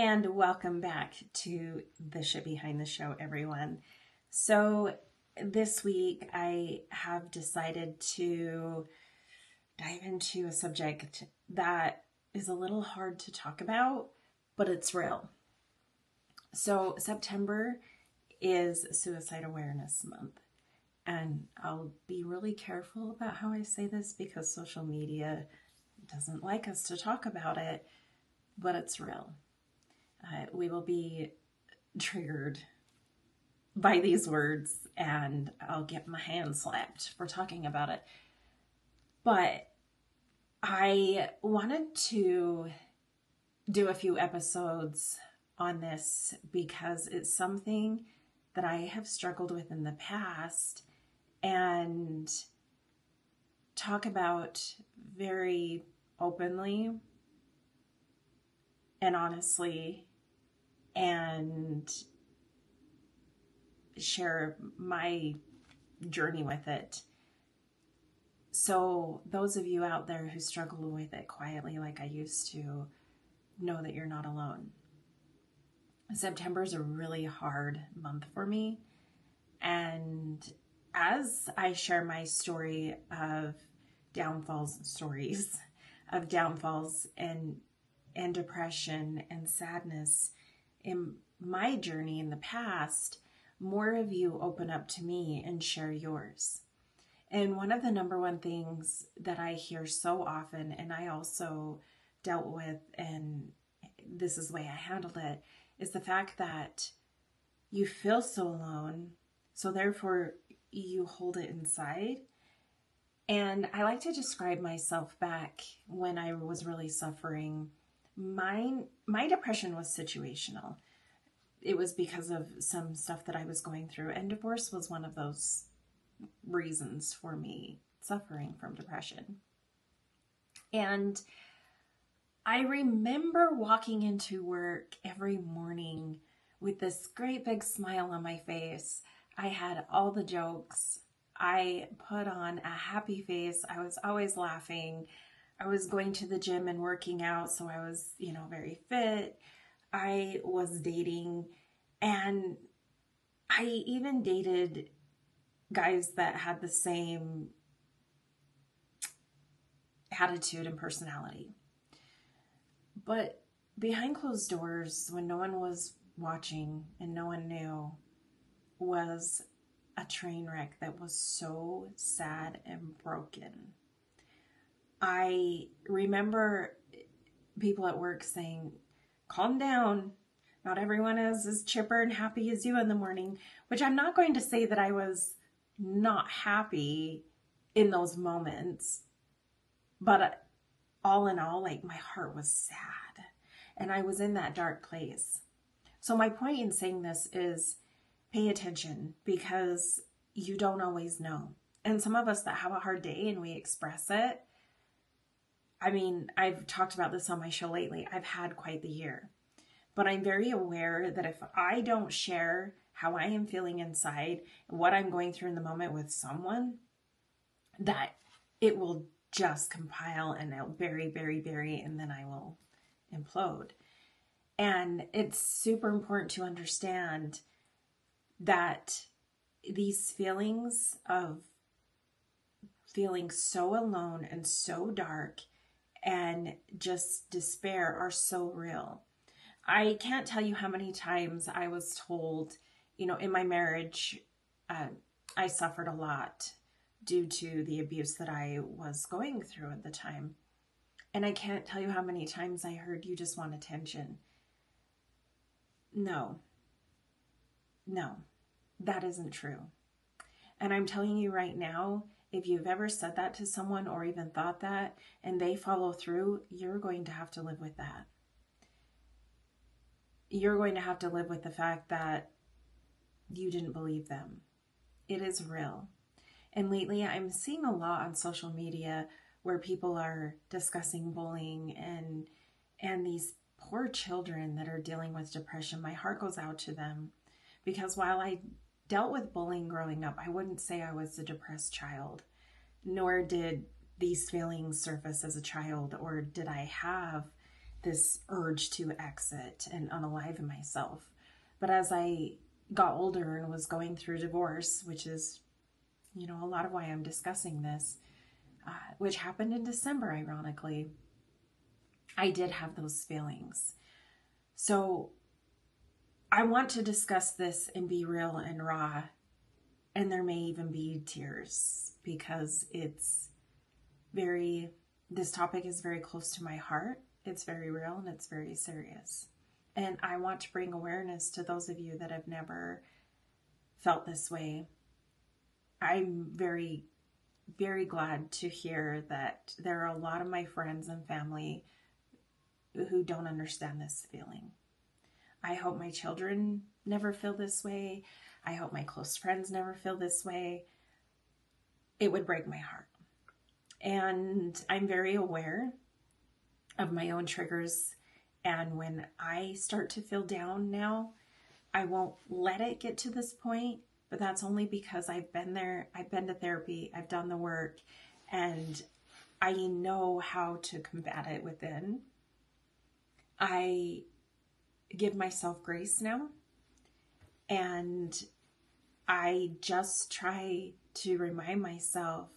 And welcome back to the shit behind the show, everyone. So, this week I have decided to dive into a subject that is a little hard to talk about, but it's real. So, September is Suicide Awareness Month. And I'll be really careful about how I say this because social media doesn't like us to talk about it, but it's real. We will be triggered by these words and I'll get my hand slapped for talking about it. But I wanted to do a few episodes on this because it's something that I have struggled with in the past and talk about very openly and honestly and share my journey with it. So those of you out there who struggle with it quietly like I used to, know that you're not alone. September is a really hard month for me. And as I share my story of stories of downfalls and depression and sadness in my journey in the past, more of you open up to me and share yours. And one of the number one things that I hear so often, and I also dealt with, and this is the way I handled it, is the fact that you feel so alone, so therefore you hold it inside. And I like to describe myself back when I was really suffering. My depression was situational. It was because of some stuff that I was going through, and divorce was one of those reasons for me suffering from depression. And I remember walking into work every morning with this great big smile on my face. I had all the jokes. I put on a happy face. I was always laughing. I was going to the gym and working out, so I was, very fit. I was dating, and I even dated guys that had the same attitude and personality. But behind closed doors, when no one was watching and no one knew, was a train wreck that was so sad and broken. I remember people at work saying, calm down. Not everyone is as chipper and happy as you in the morning, which I'm not going to say that I was not happy in those moments. But all in all, my heart was sad and I was in that dark place. So my point in saying this is pay attention because you don't always know. And some of us that have a hard day and we express it, I've talked about this on my show lately. I've had quite the year, but I'm very aware that if I don't share how I am feeling inside and what I'm going through in the moment with someone, that it will just compile and it'll bury, and then I will implode. And it's super important to understand that these feelings of feeling so alone and so dark and just despair are so real. I can't tell you how many times I was told, in my marriage, I suffered a lot due to the abuse that I was going through at the time. And I can't tell you how many times I heard, you just want attention. No, that isn't true. And I'm telling you right now, if you've ever said that to someone or even thought that and they follow through, you're going to have to live with that. You're going to have to live with the fact that you didn't believe them. It is real. And lately I'm seeing a lot on social media where people are discussing bullying and these poor children that are dealing with depression. My heart goes out to them because while I dealt with bullying growing up, I wouldn't say I was a depressed child, nor did these feelings surface as a child, or did I have this urge to exit and unalive myself. But as I got older and was going through divorce, which is, a lot of why I'm discussing this, which happened in December, ironically, I did have those feelings. So I want to discuss this and be real and raw, and there may even be tears because this topic is very close to my heart. It's very real and it's very serious. And I want to bring awareness to those of you that have never felt this way. I'm very, very glad to hear that there are a lot of my friends and family who don't understand this feeling. I hope my children never feel this way. I hope my close friends never feel this way. It would break my heart. And I'm very aware of my own triggers. And when I start to feel down now, I won't let it get to this point, but that's only because I've been there. I've been to therapy. I've done the work, and I know how to combat it within. I give myself grace now, and I just try to remind myself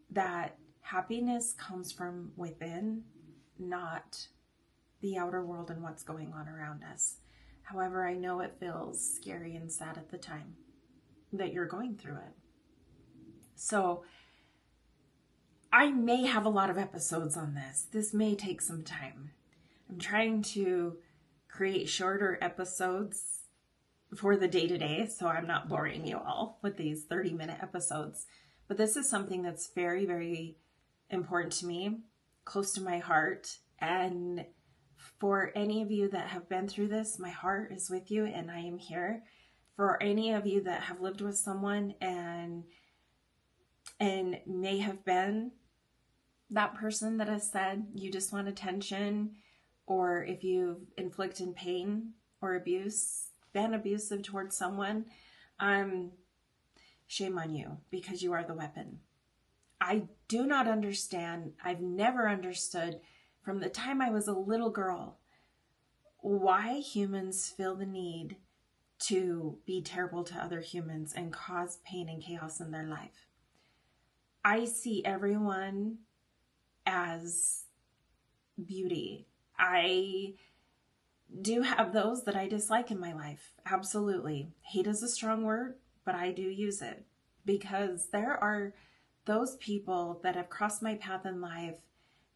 that happiness comes from within, not the outer world and what's going on around us. However, I know it feels scary and sad at the time that you're going through it. So I may have a lot of episodes on this. This may take some time. I'm trying to create shorter episodes for the day-to-day, so I'm not boring you all with these 30-minute episodes. But this is something that's very, very important to me, close to my heart. And for any of you that have been through this, my heart is with you and I am here. For any of you that have lived with someone and may have been that person that has said you just want attention, or if you've inflicted pain or abuse, been abusive towards someone, shame on you, because you are the weapon. I do not understand. I've never understood from the time I was a little girl why humans feel the need to be terrible to other humans and cause pain and chaos in their life. I see everyone as beauty. I do have those that I dislike in my life. Absolutely. Hate is a strong word, but I do use it because there are those people that have crossed my path in life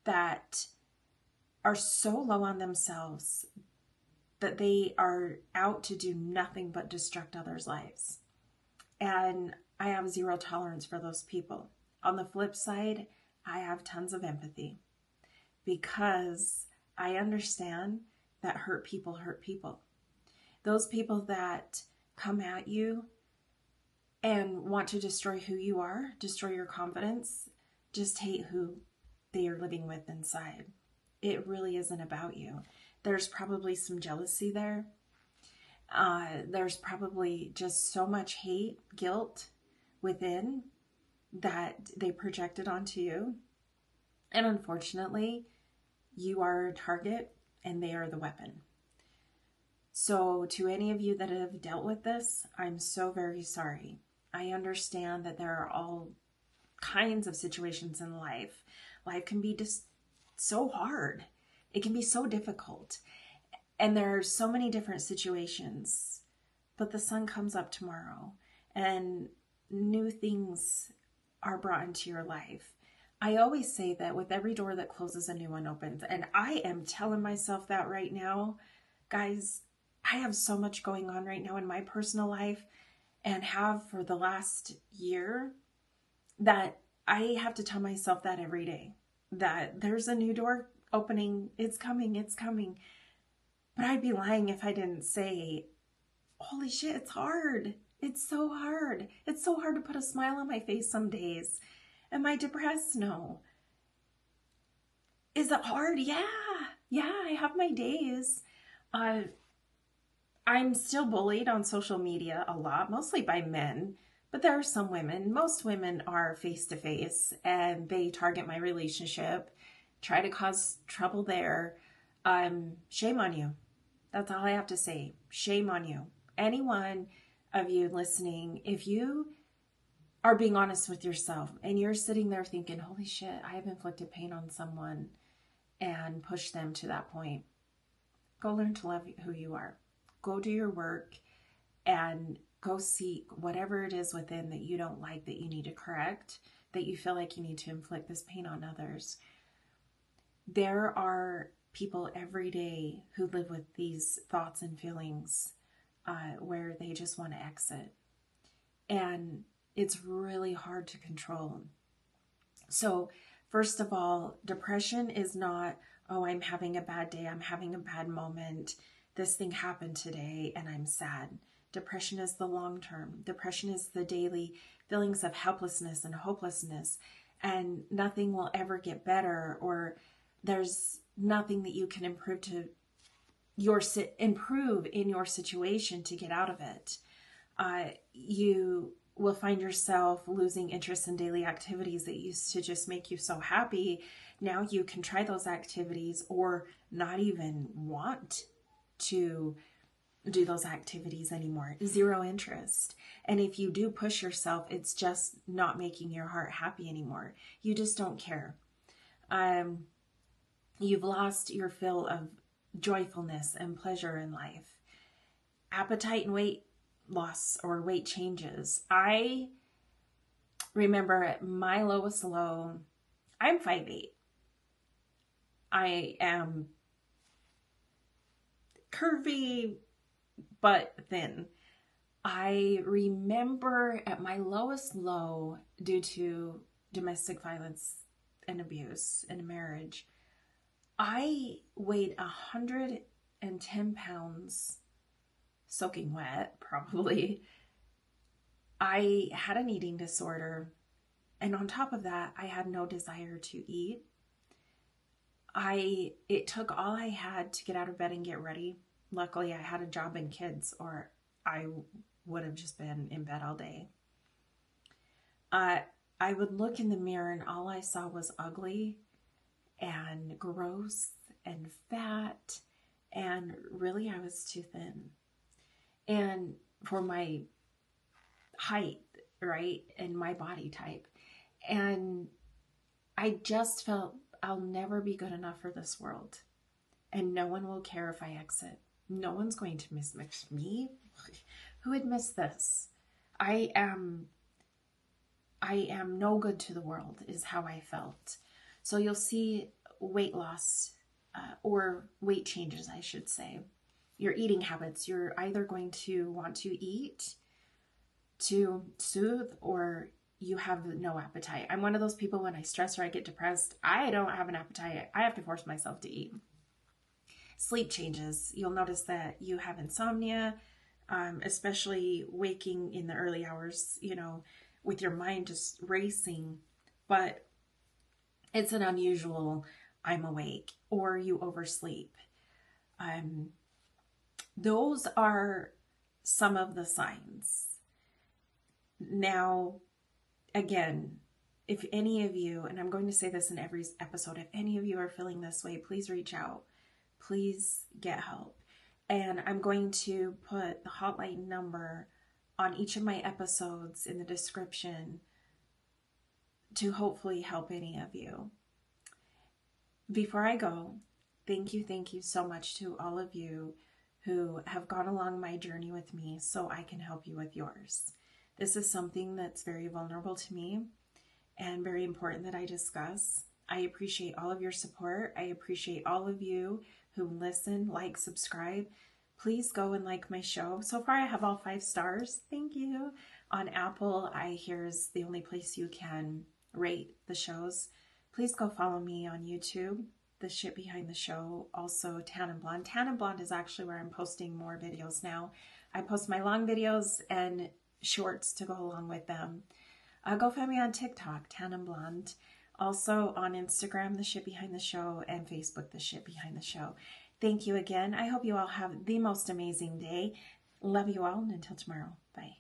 that are so low on themselves that they are out to do nothing but destruct others' lives. And I have zero tolerance for those people. On the flip side, I have tons of empathy because I understand that hurt people hurt people. Those people that come at you and want to destroy who you are, destroy your confidence, just hate who they are living with inside. It really isn't about you. There's probably some jealousy there. There's probably just so much hate, guilt within that they projected onto you. And unfortunately, you are a target and they are the weapon. So to any of you that have dealt with this, I'm so very sorry. I understand that there are all kinds of situations in life. Life can be just so hard. It can be so difficult. And there are so many different situations. But the sun comes up tomorrow and new things are brought into your life. I always say that with every door that closes, a new one opens. And I am telling myself that right now. Guys, I have so much going on right now in my personal life and have for the last year that I have to tell myself that every day, that there's a new door opening. It's coming. It's coming. But I'd be lying if I didn't say, holy shit, it's hard. It's so hard. It's so hard to put a smile on my face some days. Am I depressed? No. Is it hard? Yeah, I have my days. I'm still bullied on social media a lot, mostly by men, but there are some women. Most women are face-to-face and they target my relationship, try to cause trouble there. Shame on you. That's all I have to say. Shame on you. Any one of you listening, if you are being honest with yourself and you're sitting there thinking, holy shit, I have inflicted pain on someone and pushed them to that point, go learn to love who you are. Go do your work and go seek whatever it is within that you don't like, that you need to correct, that you feel like you need to inflict this pain on others. There are people every day who live with these thoughts and feelings where they just want to exit. And it's really hard to control. So first of all, depression is not, oh, I'm having a bad day, I'm having a bad moment, this thing happened today and I'm sad. Depression is the long term. Depression is the daily feelings of helplessness and hopelessness, and nothing will ever get better, or there's nothing that you can improve in your situation to get out of it. You will find yourself losing interest in daily activities that used to just make you so happy. Now you can try those activities or not even want to do those activities anymore. Zero interest. And if you do push yourself, it's just not making your heart happy anymore. You just don't care. You've lost your fill of joyfulness and pleasure in life. Appetite and weight loss or weight changes. I remember at my lowest low, I'm 5'8". I am curvy but thin. I remember at my lowest low, due to domestic violence and abuse in a marriage, I weighed 110 pounds, soaking wet, probably. I had an eating disorder. And on top of that, I had no desire to eat. It took all I had to get out of bed and get ready. Luckily, I had a job and kids, or I would have just been in bed all day. I would look in the mirror and all I saw was ugly and gross and fat, and really I was too thin. And for my height, right, and my body type. And I just felt I'll never be good enough for this world. And no one will care if I exit. No one's going to miss me. Who would miss this? I am no good to the world, is how I felt. So you'll see weight loss or weight changes, I should say. Your eating habits. You're either going to want to eat to soothe, or you have no appetite. I'm one of those people, when I stress or I get depressed, I don't have an appetite. I have to force myself to eat. Sleep changes. You'll notice that you have insomnia, especially waking in the early hours, with your mind just racing. But it's an unusual, I'm awake, or you oversleep. Those are some of the signs. Now, again, if any of you, and I'm going to say this in every episode, if any of you are feeling this way, please reach out. Please get help. And I'm going to put the hotline number on each of my episodes in the description to hopefully help any of you. Before I go, thank you so much to all of you who have gone along my journey with me so I can help you with yours. This is something that's very vulnerable to me and very important that I discuss. I appreciate all of your support. I appreciate all of you who listen, like, subscribe. Please go and like my show. So far I have all 5 stars. Thank you. On Apple, I hear is the only place you can rate the shows. Please go follow me on YouTube, The Shit Behind the Show. Also Tan and Blonde. Tan and Blonde is actually where I'm posting more videos now. I post my long videos and shorts to go along with them. Go find me on TikTok, Tan and Blonde. Also on Instagram, The Shit Behind the Show, and Facebook, The Shit Behind the Show. Thank you again. I hope you all have the most amazing day. Love you all, and until tomorrow, bye.